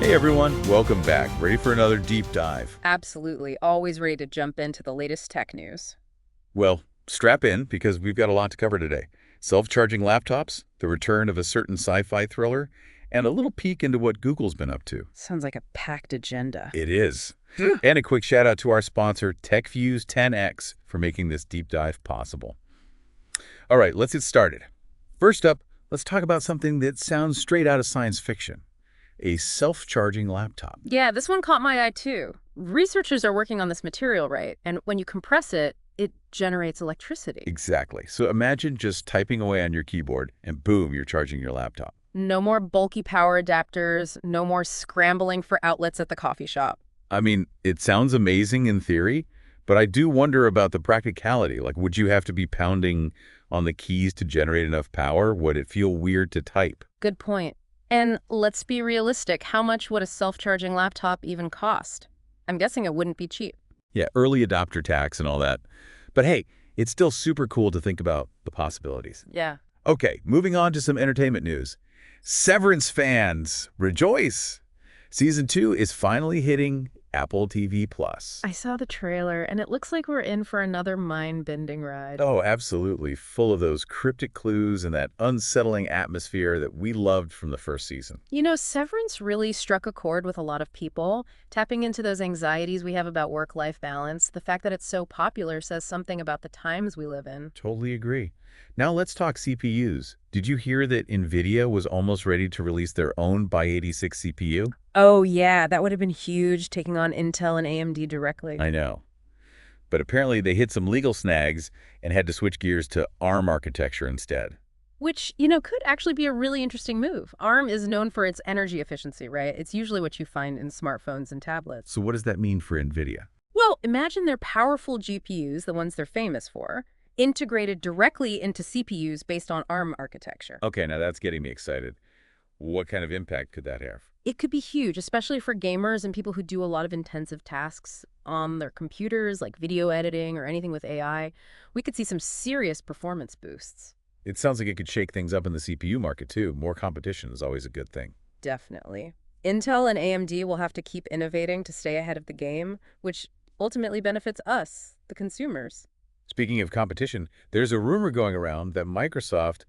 Hey everyone, welcome back. Ready for another deep dive? Absolutely. Always ready to jump into the latest tech news. Well, strap in because we've got a lot to cover today. Self-charging laptops, the return of a certain sci-fi thriller, and a little peek into what Google's been up to. Sounds like a packed agenda. It is. And a quick shout out to our sponsor, TechViews 10X, for making this deep dive possible. All right, let's get started. First up, let's talk about something that sounds straight out of science fiction. A self-charging laptop. Yeah, this one caught my eye too. Researchers are working on this material, right? And when you compress it, it generates electricity. Exactly. So imagine just typing away on your keyboard and boom, you're charging your laptop. No more bulky power adapters, no more scrambling for outlets at the coffee shop. I mean, it sounds amazing in theory, but I do wonder about the practicality. Like, would you have to be pounding on the keys to generate enough power? Would it feel weird to type? Good point. And let's be realistic, how much would a self-charging laptop even cost? I'm guessing it wouldn't be cheap. Yeah, early adopter tax and all that. But hey, it's still super cool to think about the possibilities. Yeah. Okay, moving on to some entertainment news. Severance fans, rejoice! Season 2 is finally hitting Apple TV+. I saw the trailer, and it looks like we're in for another mind-bending ride. Oh, absolutely. Full of those cryptic clues and that unsettling atmosphere that we loved from the first season. You know, Severance really struck a chord with a lot of people. Tapping into those anxieties we have about work-life balance, the fact that it's so popular says something about the times we live in. Totally agree. Now let's talk CPUs. Did you hear that Nvidia was almost ready to release their own x86 CPU? Oh, yeah, that would have been huge, taking on Intel and AMD directly. I know. But apparently they hit some legal snags and had to switch gears to ARM architecture instead. Which, could actually be a really interesting move. ARM is known for its energy efficiency, right? It's usually what you find in smartphones and tablets. So what does that mean for Nvidia? Well, imagine their powerful GPUs, the ones they're famous for, integrated directly into CPUs based on ARM architecture. Okay, now that's getting me excited. What kind of impact could that have? It could be huge, especially for gamers and people who do a lot of intensive tasks on their computers, like video editing or anything with AI. We could see some serious performance boosts. It sounds like it could shake things up in the CPU market, too. More competition is always a good thing. Definitely. Intel and AMD will have to keep innovating to stay ahead of the game, which ultimately benefits us, the consumers. Speaking of competition, there's a rumor going around that Microsoft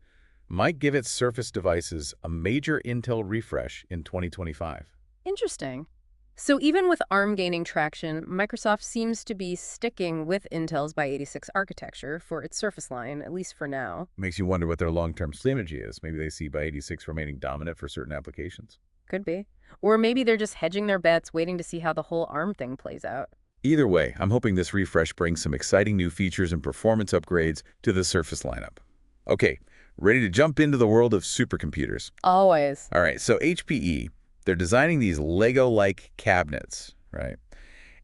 might give its Surface devices a major Intel refresh in 2025. Interesting. So even with ARM gaining traction, Microsoft seems to be sticking with Intel's x86 architecture for its Surface line, at least for now. Makes you wonder what their long-term strategy is. Maybe they see x86 remaining dominant for certain applications. Could be. Or maybe they're just hedging their bets, waiting to see how the whole ARM thing plays out. Either way, I'm hoping this refresh brings some exciting new features and performance upgrades to the Surface lineup. Okay, ready to jump into the world of supercomputers. Always. All right, so HPE, they're designing these Lego-like cabinets, right?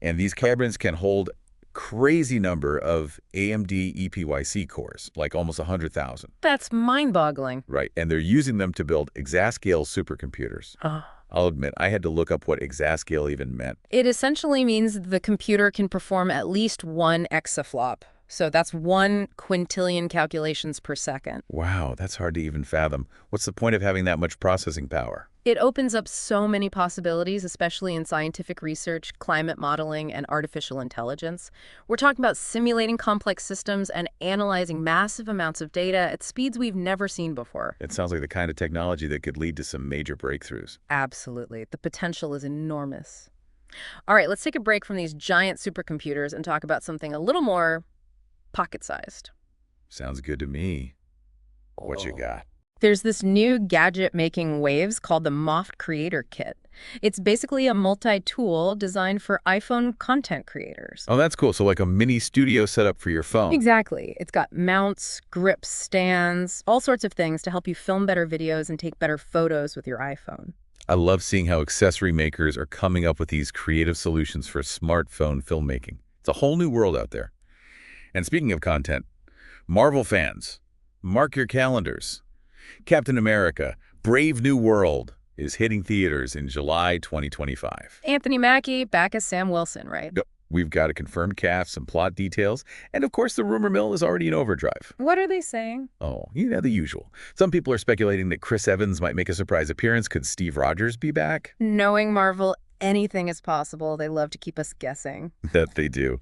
And these cabinets can hold crazy number of AMD EPYC cores, like almost 100,000. That's mind-boggling. Right, and they're using them to build Exascale supercomputers. I'll admit, I had to look up what Exascale even meant. It essentially means the computer can perform at least one exaflop. So that's 1 quintillion calculations per second. Wow, that's hard to even fathom. What's the point of having that much processing power? It opens up so many possibilities, especially in scientific research, climate modeling, and artificial intelligence. We're talking about simulating complex systems and analyzing massive amounts of data at speeds we've never seen before. It sounds like the kind of technology that could lead to some major breakthroughs. Absolutely. The potential is enormous. All right, let's take a break from these giant supercomputers and talk about something a little more pocket-sized. Sounds good to me. What you got? There's this new gadget making waves called the Moft Creator Kit. It's basically a multi-tool designed for iPhone content creators. Oh, that's cool. So like a mini studio setup for your phone. Exactly. It's got mounts, grips, stands, all sorts of things to help you film better videos and take better photos with your iPhone. I love seeing how accessory makers are coming up with these creative solutions for smartphone filmmaking. It's a whole new world out there. And speaking of content, Marvel fans, mark your calendars. Captain America, Brave New World is hitting theaters in July 2025. Anthony Mackie back as Sam Wilson, right? We've got a confirmed cast, some plot details, and of course the rumor mill is already in overdrive. What are they saying? Oh, the usual. Some people are speculating that Chris Evans might make a surprise appearance. Could Steve Rogers be back? Knowing Marvel, anything is possible. They love to keep us guessing. That they do.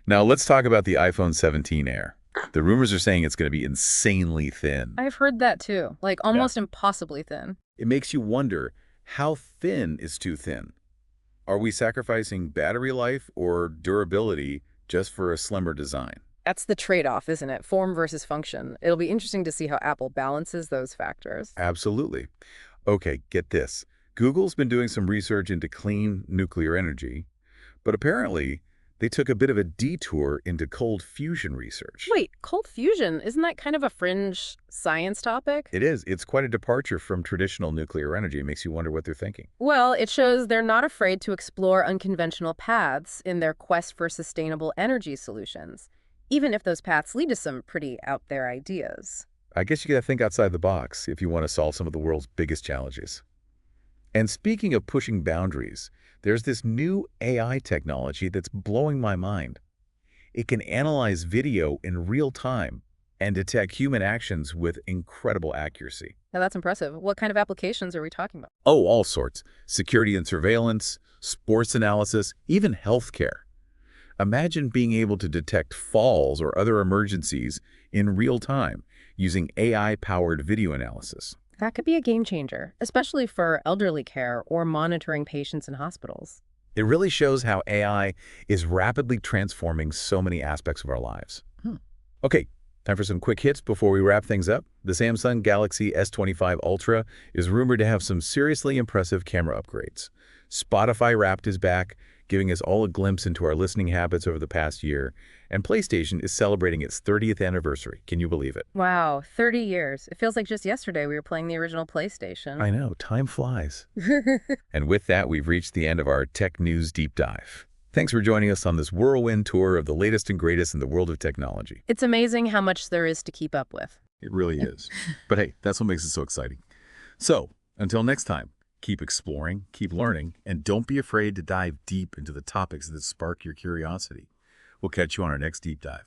Now let's talk about the iPhone 17 Air. The rumors are saying it's going to be insanely thin. I've heard that too, like almost impossibly thin. It makes you wonder, how thin is too thin? Are we sacrificing battery life or durability just for a slimmer design? That's the trade-off, isn't it? Form versus function. It'll be interesting to see how Apple balances those factors. Absolutely. Okay, get this. Google's been doing some research into clean nuclear energy, but apparently they took a bit of a detour into cold fusion research. Wait, cold fusion, isn't that kind of a fringe science topic? It is. It's quite a departure from traditional nuclear energy. It makes you wonder what they're thinking. Well, it shows they're not afraid to explore unconventional paths in their quest for sustainable energy solutions, even if those paths lead to some pretty out-there ideas. I guess you got to think outside the box if you want to solve some of the world's biggest challenges. And speaking of pushing boundaries, there's this new AI technology that's blowing my mind. It can analyze video in real time and detect human actions with incredible accuracy. Now that's impressive. What kind of applications are we talking about? Oh, all sorts. Security and surveillance, sports analysis, even healthcare. Imagine being able to detect falls or other emergencies in real time using AI-powered video analysis. That could be a game changer, especially for elderly care or monitoring patients in hospitals. It really shows how AI is rapidly transforming so many aspects of our lives. Okay, time for some quick hits before we wrap things up. The Samsung Galaxy S25 Ultra is rumored to have some seriously impressive camera upgrades. Spotify Wrapped is back, giving us all a glimpse into our listening habits over the past year. And PlayStation is celebrating its 30th anniversary. Can you believe it? Wow, 30 years. It feels like just yesterday we were playing the original PlayStation. I know, time flies. And with that, we've reached the end of our Tech News Deep Dive. Thanks for joining us on this whirlwind tour of the latest and greatest in the world of technology. It's amazing how much there is to keep up with. It really is. But hey, that's what makes it so exciting. So, until next time, keep exploring, keep learning, and don't be afraid to dive deep into the topics that spark your curiosity. We'll catch you on our next deep dive.